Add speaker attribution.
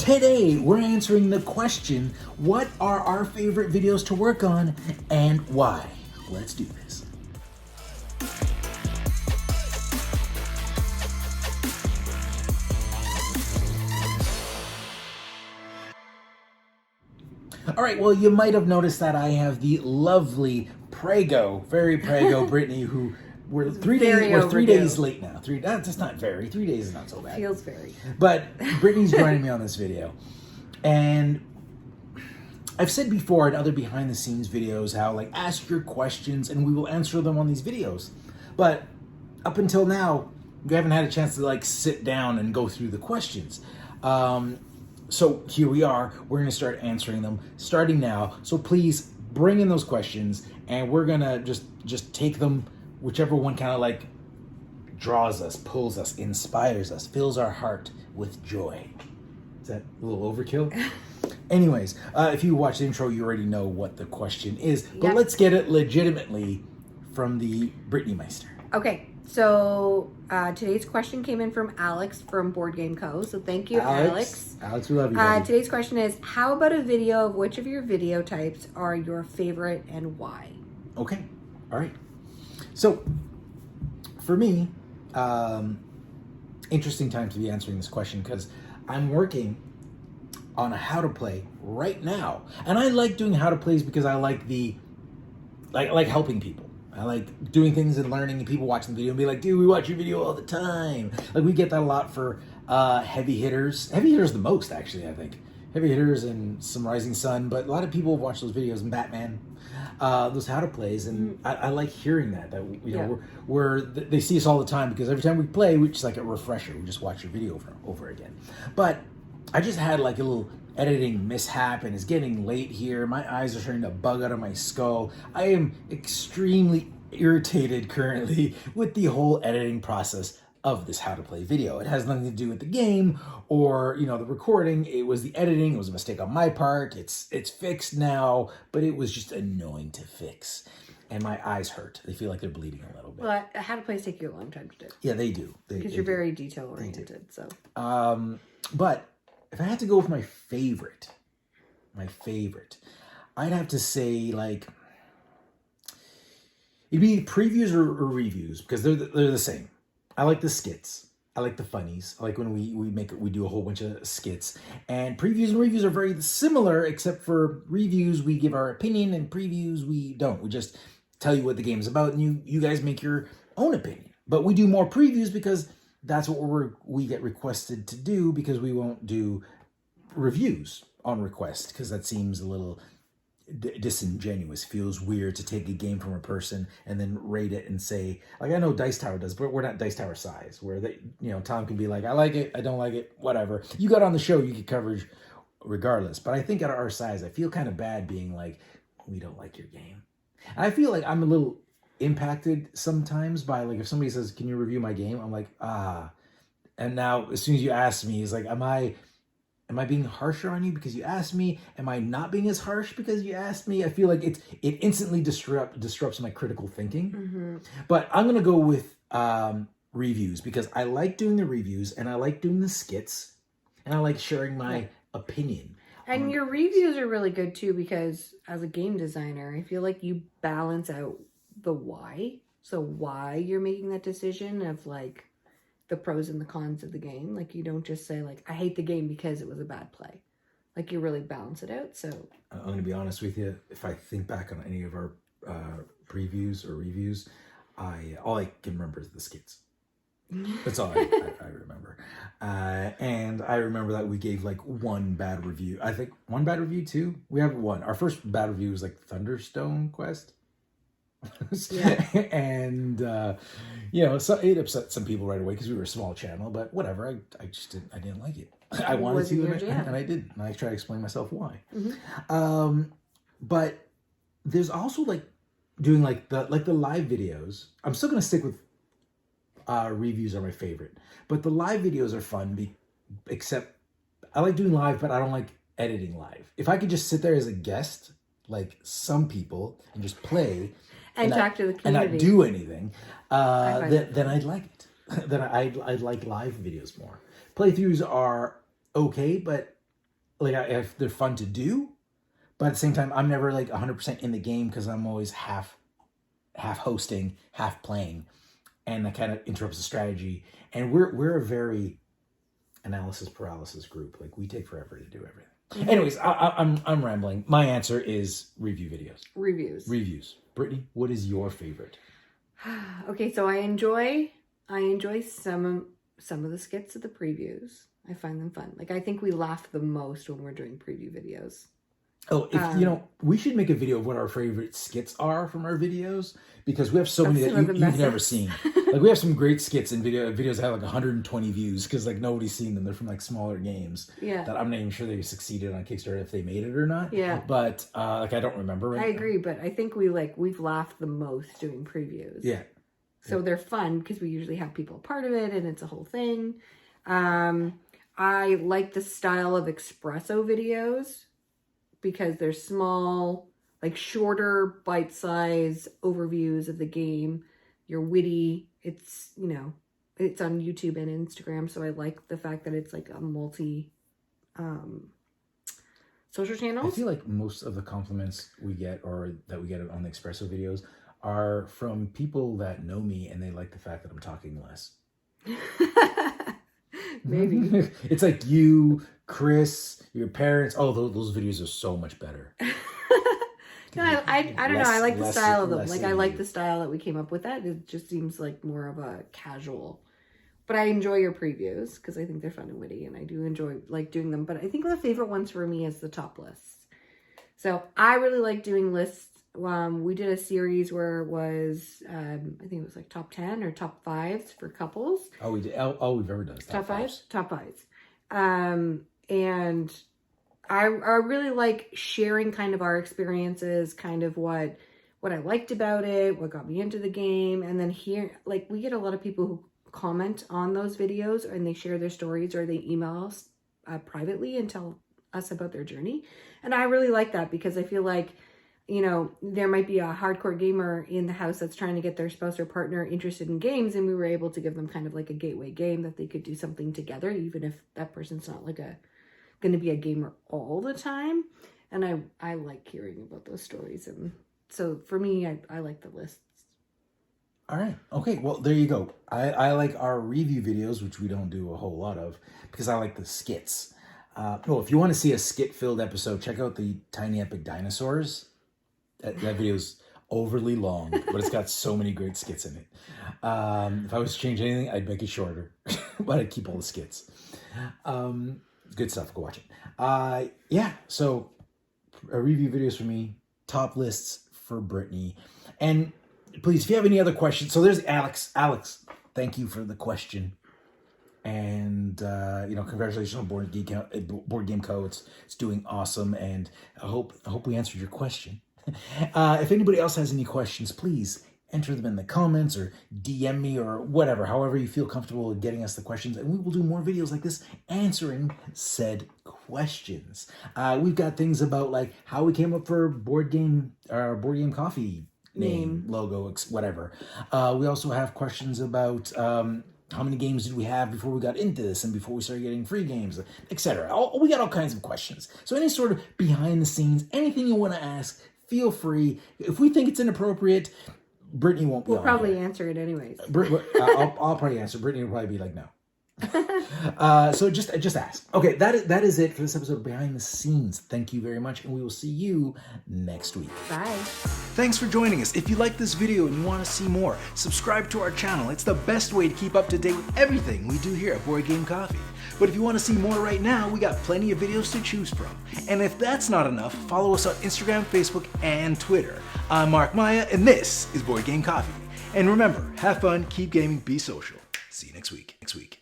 Speaker 1: Today, we're answering the question, what are our favorite videos to work on and why? Let's do this. All right, well, you might have noticed that I have the lovely Prego, very Prego Brittany, who we're three days late now. That's not very. 3 days is not so bad.
Speaker 2: Feels very.
Speaker 1: But Brittany's joining me on this video. And I've said before in other behind the scenes videos how like ask your questions and we will answer them on these videos. But up until now, we haven't had a chance to like sit down and go through the questions. So here we are. We're going to start answering them starting now. So please bring in those questions and we're going to just take them, whichever one kind of like draws us, pulls us, inspires us, fills our heart with joy. Is that a little overkill? Anyways, if you watch the intro, you already know what the question is. But let's get it legitimately from the Brittany Meister.
Speaker 2: Okay, so today's question came in from Alex from Board Game Co. So thank you, Alex.
Speaker 1: Alex, we love you. Buddy.
Speaker 2: Today's question is, how about a video of which of your video types are your favorite and why?
Speaker 1: Okay, all right. So, for me, interesting time to be answering this question because I'm working on a how to play right now, and I like doing how to plays because I like like helping people. I like doing things and learning, and people watching the video and be like, "Dude, we watch your video all the time." Like we get that a lot for heavy hitters. Heavy hitters the most, actually. I think heavy hitters and some Rising Sun, but a lot of people watch those videos and Batman. Those how to plays, and I like hearing that you know they see us all the time because every time we play, we just like a refresher. We just watch your video over again. But I just had like a little editing mishap, and it's getting late here. My eyes are starting to bug out of my skull. I am extremely irritated currently with the whole editing process of this how to play video. It has nothing to do with the game or, you know, the recording. It was the editing. It was a mistake on my part. It's fixed now, but it was just annoying to fix. And my eyes hurt. They feel like they're bleeding a little bit.
Speaker 2: Well, how to plays take you a long time to do.
Speaker 1: Yeah, they do.
Speaker 2: Because you're very detail oriented. So.
Speaker 1: But if I had to go with my favorite, I'd have to say like it'd be previews or reviews because they're the same. I like the skits. I like the funnies. I like when we do a whole bunch of skits. And previews and reviews are very similar, except for reviews we give our opinion and previews we don't. We just tell you what the game's about and you guys make your own opinion. But we do more previews because that's what we get requested to do, because we won't do reviews on request because that seems a little disingenuous. Feels weird to take a game from a person and then rate it and say, like, I know Dice Tower does, but we're not Dice Tower size where they, you know, Tom can be like, I like it, I don't like it, whatever. You got on the show, you get coverage regardless. But I think at our size, I feel kind of bad being like, we don't like your game. And I feel like I'm a little impacted sometimes by like if somebody says, can you review my game? I'm like, and now as soon as you ask me, it's like, am I being harsher on you because you asked me? Am I not being as harsh because you asked me? I feel like it instantly disrupts my critical thinking. But I'm gonna go with reviews because I like doing the reviews and I like doing the skits and I like sharing my opinion.
Speaker 2: And your reviews are really good too because as a game designer, I feel like you balance out the why. So why you're making that decision of like the pros and the cons of the game. Like you don't just say like, I hate the game because it was a bad play. Like you really balance it out. So
Speaker 1: I'm going to be honest with you. If I think back on any of our previews or reviews, all I can remember is the skits. That's all I remember. And I remember that we gave like one bad review. I think one bad review too. We have one. Our first bad review was like Thunderstone Quest. And you know, so it upset some people right away because we were a small channel, but whatever. I just didn't like it. I wanted to, and I did. And I tried to explain myself why. But there's also like doing like the live videos. I'm still gonna stick with reviews are my favorite, but the live videos are fun. Except I like doing live, but I don't like editing live. If I could just sit there as a guest, like some people, and just play.
Speaker 2: And talk to the community.
Speaker 1: And not do anything, then I'd like it. Then I'd like live videos more. Playthroughs are okay, but like if they're fun to do, but at the same time, I'm never like 100% in the game because I'm always half hosting, half playing, and that kind of interrupts the strategy. And we're a very analysis paralysis group. Like we take forever to do everything.
Speaker 2: Mm-hmm.
Speaker 1: Anyways, I'm rambling. My answer is review videos. Reviews. Brittany, what is your favorite?
Speaker 2: Okay, so I enjoy some of the skits of the previews. I find them fun. Like I think we laugh the most when we're doing preview videos.
Speaker 1: Oh, if we should make a video of what our favorite skits are from our videos, because we have so many that you've never seen. Like we have some great skits in videos that have like 120 views because like nobody's seen them. They're from like smaller games.
Speaker 2: Yeah.
Speaker 1: That I'm not even sure they succeeded on Kickstarter if they made it or not.
Speaker 2: Yeah.
Speaker 1: But like I don't remember.
Speaker 2: I agree, but I think we've laughed the most doing previews.
Speaker 1: Yeah.
Speaker 2: So they're fun because we usually have people part of it and it's a whole thing. I like the style of espresso videos because they're small, like shorter, bite-sized overviews of the game. You're witty. It's, it's on YouTube and Instagram. So I like the fact that it's like a multi social channels.
Speaker 1: I feel like most of the compliments we get or that we get on the espresso videos are from people that know me and they like the fact that I'm talking less.
Speaker 2: Maybe.
Speaker 1: It's like you, Chris, your parents. Oh, those videos are so much better.
Speaker 2: No, I don't know. I like the style of them. Like I like the style that we came up with. That it just seems like more of a casual. But I enjoy your previews because I think they're fun and witty, and I do enjoy like doing them. But I think the favorite ones for me is the top lists. So I really like doing lists. We did a series where it was, I think it was like top 10 or top 5s for couples.
Speaker 1: Oh, we did. All we've ever done is
Speaker 2: top 5s. Top 5s. And I really like sharing kind of our experiences, kind of what I liked about it, what got me into the game. And then here, like we get a lot of people who comment on those videos and they share their stories or they email us privately and tell us about their journey. And I really like that because I feel like, there might be a hardcore gamer in the house that's trying to get their spouse or partner interested in games. And we were able to give them kind of like a gateway game that they could do something together, even if that person's not like going to be a gamer all the time. And I like hearing about those stories. And so for me, I like the lists.
Speaker 1: All right. Okay. Well, there you go. I like our review videos, which we don't do a whole lot of because I like the skits. If you want to see a skit-filled episode, check out the Tiny Epic Dinosaurs. That video's overly long, but it's got so many great skits in it. If I was to change anything, I'd make it shorter, but I'd keep all the skits. Good stuff. Go watch it. So review videos for me, top lists for Brittany. And please, if you have any other questions, so there's Alex. Alex, thank you for the question. And, congratulations on Board Game Co. It's doing awesome. And I hope we answered your question. If anybody else has any questions, please enter them in the comments or DM me or whatever, however you feel comfortable with getting us the questions. And we will do more videos like this answering said questions. We've got things about like how we came up for Board Game Coffee name, logo, whatever. We also have questions about how many games did we have before we got into this and before we started getting free games, etc. We got all kinds of questions. So any sort of behind the scenes, anything you want to ask, feel free. If we think it's inappropriate, Brittany won't be on.
Speaker 2: We'll probably answer it anyways.
Speaker 1: I'll probably answer. Brittany will probably be like, no. So just ask. Okay, that is it for this episode of Behind the Scenes. Thank you very much, and we will see you next week.
Speaker 2: Bye.
Speaker 1: Thanks for joining us. If you like this video and you want to see more, subscribe to our channel. It's the best way to keep up to date with everything we do here at Board Game Coffee. But if you want to see more right now, we got plenty of videos to choose from. And if that's not enough, follow us on Instagram, Facebook, and Twitter. I'm Mark Maya, and this is Board Game Coffee. And remember, have fun, keep gaming, be social. See you next week.